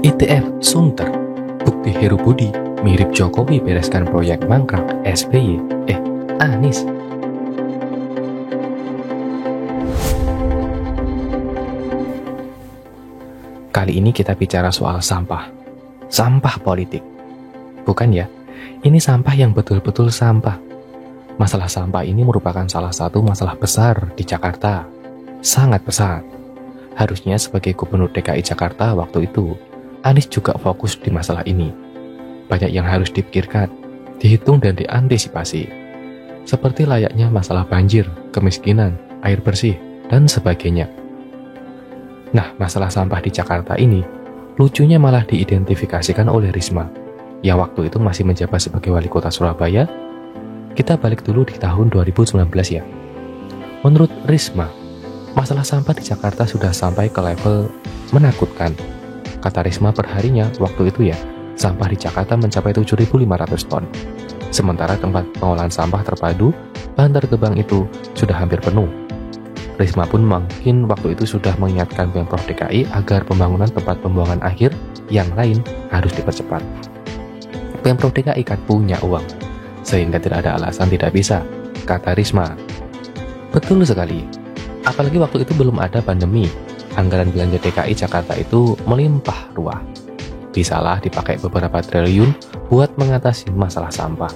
ITF Sunter, bukti Heru Budi mirip Jokowi bereskan proyek mangkrak SBY, Anies. Kali ini kita bicara soal sampah. Sampah politik. Bukan ya, ini sampah yang betul-betul sampah. Masalah sampah ini merupakan salah satu masalah besar di Jakarta. Sangat besar. Harusnya sebagai Gubernur DKI Jakarta waktu itu, Anies juga fokus di masalah ini. Banyak yang harus dipikirkan, dihitung dan diantisipasi. Seperti layaknya masalah banjir, kemiskinan, air bersih, dan sebagainya. Nah, masalah sampah di Jakarta ini, lucunya malah diidentifikasikan oleh Risma, yang waktu itu masih menjabat sebagai wali kota Surabaya. Kita balik dulu di tahun 2019 ya. Menurut Risma, masalah sampah di Jakarta sudah sampai ke level menakutkan. Kata Risma perharinya waktu itu ya, sampah di Jakarta mencapai 7.500 ton. Sementara tempat pengolahan sampah terpadu, Bantar Gebang itu sudah hampir penuh. Risma pun mungkin waktu itu sudah mengingatkan Pemprov DKI agar pembangunan tempat pembuangan akhir yang lain harus dipercepat. Pemprov DKI kan punya uang, sehingga tidak ada alasan tidak bisa, kata Risma. Betul sekali. Apalagi waktu itu belum ada pandemi, anggaran belanja DKI Jakarta itu melimpah ruah. Bisalah dipakai beberapa triliun buat mengatasi masalah sampah.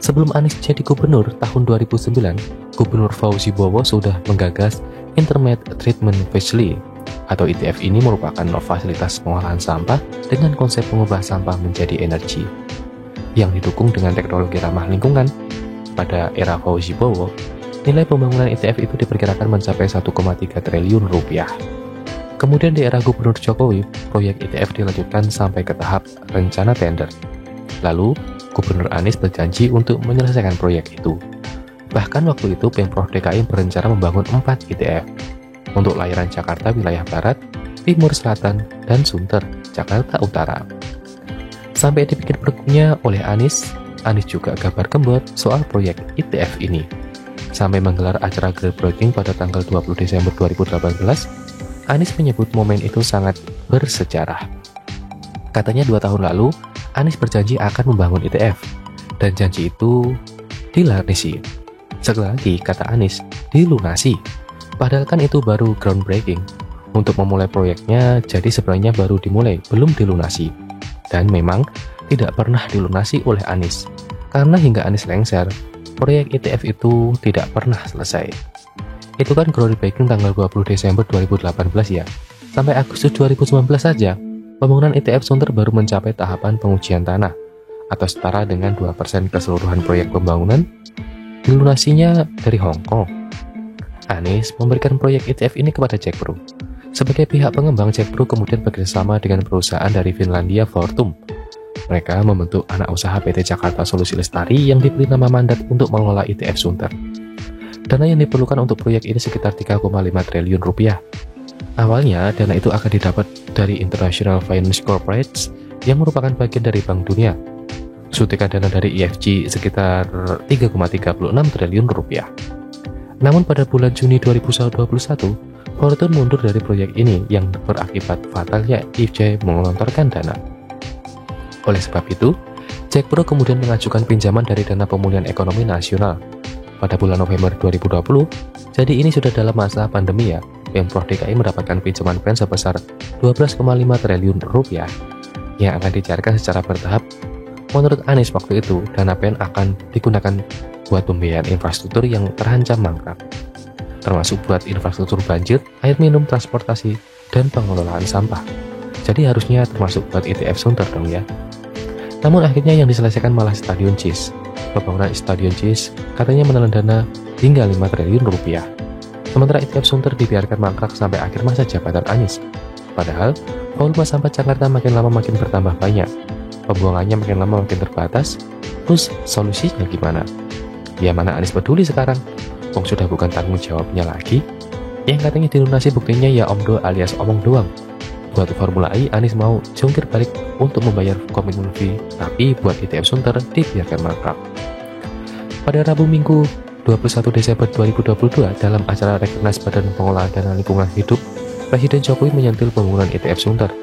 Sebelum Anies jadi gubernur tahun 2009, Gubernur Fauzi Bowo sudah menggagas Intermediate Treatment Facility atau ITF. Ini merupakan fasilitas pengolahan sampah dengan konsep mengubah sampah menjadi energi yang didukung dengan teknologi ramah lingkungan. Pada era Fauzi Bowo, nilai pembangunan ITF itu diperkirakan mencapai 1,3 triliun rupiah. Kemudian di era Gubernur Jokowi, proyek ITF dilanjutkan sampai ke tahap rencana tender. Lalu, Gubernur Anies berjanji untuk menyelesaikan proyek itu. Bahkan waktu itu Pemprov DKI berencana membangun 4 ITF untuk layanan Jakarta wilayah Barat, Timur Selatan, dan Sunter, Jakarta Utara. Sampai dipikir pergubnya oleh Anies juga kabar-kembot soal proyek ITF ini. Sampai menggelar acara groundbreaking pada tanggal 20 Desember 2018, Anies menyebut momen itu sangat bersejarah. Katanya 2 tahun lalu, Anies berjanji akan membangun ITF, dan janji itu dilarnisi. Sekali lagi, kata Anies, dilunasi. Padahal kan itu baru groundbreaking. Untuk memulai proyeknya, jadi sebenarnya baru dimulai, belum dilunasi. Dan memang tidak pernah dilunasi oleh Anies. Karena hingga Anies lengser, proyek ITF itu tidak pernah selesai. Itu kan groundbreaking tanggal 20 Desember 2018 ya. Sampai Agustus 2019 saja, pembangunan ITF Sunter baru mencapai tahapan pengujian tanah, atau setara dengan 2% keseluruhan proyek pembangunan. Dilunasinya dari Hong Kong. Anies memberikan proyek ITF ini kepada Jakpro. Sebagai pihak pengembang, Jakpro kemudian bekerjasama dengan perusahaan dari Finlandia Fortum. Mereka membentuk anak usaha PT Jakarta Solusi Lestari yang diberi nama mandat untuk mengelola ITF Sunter. Dana yang diperlukan untuk proyek ini sekitar 3,5 triliun rupiah. Awalnya, dana itu akan didapat dari International Finance Corporates yang merupakan bagian dari Bank Dunia. Suntikan dana dari IFC sekitar 3,36 triliun rupiah. Namun pada bulan Juni 2021, Fortum mundur dari proyek ini yang berakibat fatalnya IFC mengelontorkan dana. Oleh sebab itu, Jakpro kemudian mengajukan pinjaman dari Dana Pemulihan Ekonomi Nasional pada bulan November 2020. Jadi ini sudah dalam masa pandemi ya. Pemprov DKI mendapatkan pinjaman PEN sebesar 12,5 triliun rupiah yang akan dicairkan secara bertahap. Menurut Anies waktu itu, dana PEN akan digunakan buat pembiayaan infrastruktur yang terancam mangkrak, termasuk buat infrastruktur banjir, air minum, transportasi, dan pengelolaan sampah. Jadi harusnya termasuk buat ITF Sunter dong ya. Namun akhirnya yang diselesaikan malah Stadion JIS. Pembangunan Stadion JIS katanya menelan dana hingga 5 triliun rupiah. Sementara ITF Sunter dibiarkan mangkrak sampai akhir masa jabatan Anies. Padahal, volume sampah Jakarta makin lama makin bertambah banyak. Pembuangannya makin lama makin terbatas. Terus solusinya gimana? Ya mana Anies peduli sekarang? Wong sudah bukan tanggung jawabnya lagi. Yang katanya dilunasi buktinya ya Omdo alias omong doang. Buat Formula E, Anies mau jungkir balik untuk membayar komitmen fee, tapi buat ITF Sunter dibiarkan mangkrak. Pada Rabu Minggu 21 Desember 2022 dalam acara Rakernas Badan Pengelolaan Dana Lingkungan Hidup, Presiden Jokowi menyentil pembangunan ITF Sunter.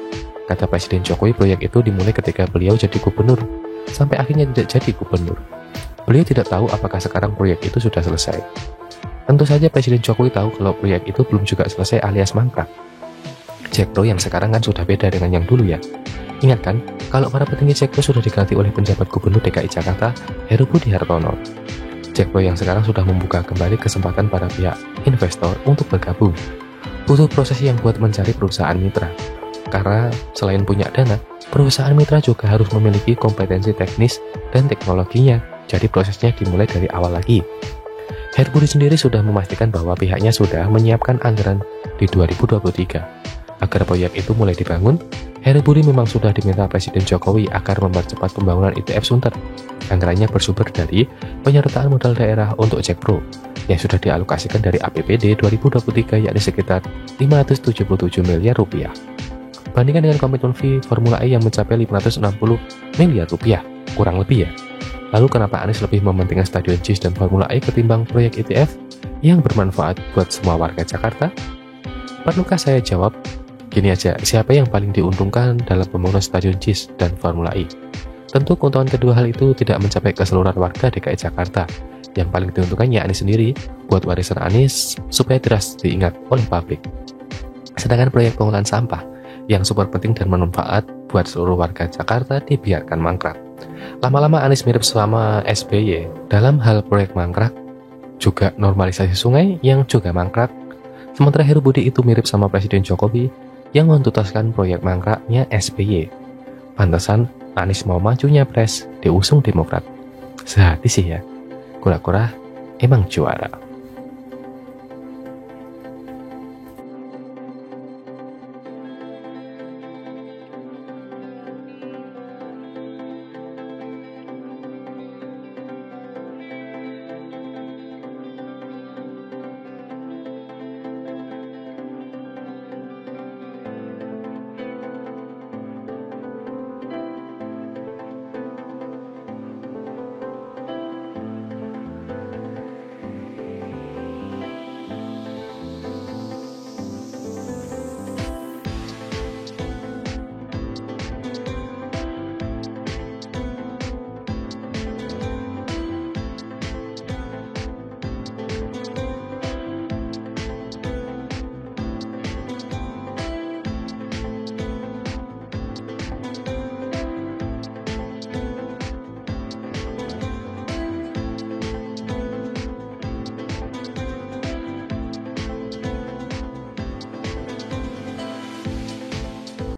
Kata Presiden Jokowi, proyek itu dimulai ketika beliau jadi gubernur, sampai akhirnya tidak jadi gubernur. Beliau tidak tahu apakah sekarang proyek itu sudah selesai. Tentu saja Presiden Jokowi tahu kalau proyek itu belum juga selesai alias mangkrak. Jakpro yang sekarang kan sudah beda dengan yang dulu ya. Ingat kan, kalau para petinggi Jakpro sudah diganti oleh penjabat gubernur DKI Jakarta, Heru Budi Hartono. Jakpro yang sekarang sudah membuka kembali kesempatan para pihak investor untuk bergabung. Butuh proses yang buat mencari perusahaan mitra. Karena selain punya dana, perusahaan mitra juga harus memiliki kompetensi teknis dan teknologinya, jadi prosesnya dimulai dari awal lagi. Heru Budi sendiri sudah memastikan bahwa pihaknya sudah menyiapkan anggaran di 2023. Agar proyek itu mulai dibangun, Heru Budi memang sudah diminta Presiden Jokowi agar mempercepat pembangunan ITF Sunter. Anggarannya bersumber dari penyertaan modal daerah untuk Jakpro yang sudah dialokasikan dari APBD 2023 yakni sekitar 577 miliar rupiah. Bandingkan dengan komitmen fee Formula E yang mencapai 560 miliar rupiah, kurang lebih ya. Lalu kenapa Anies lebih mementingkan Stadion JIS dan Formula E ketimbang proyek ITF yang bermanfaat buat semua warga Jakarta? Perlukah saya jawab? Gini aja, siapa yang paling diuntungkan dalam pembangunan Stadion JIS dan Formula E? Tentu keuntungan kedua hal itu tidak mencapai keseluruhan warga DKI Jakarta. Yang paling diuntungkan ya Anies sendiri, buat warisan Anies supaya terus diingat oleh publik. Sedangkan proyek pengolahan sampah yang super penting dan bermanfaat buat seluruh warga Jakarta dibiarkan mangkrak. Lama-lama Anies mirip sama SBY dalam hal proyek mangkrak, juga normalisasi sungai yang juga mangkrak. Sementara Heru Budi itu mirip sama Presiden Jokowi yang menuntaskan proyek mangkraknya SBY. Pantesan Anies mau majunya pres diusung Demokrat. Sehati sih ya, kura-kura emang juara.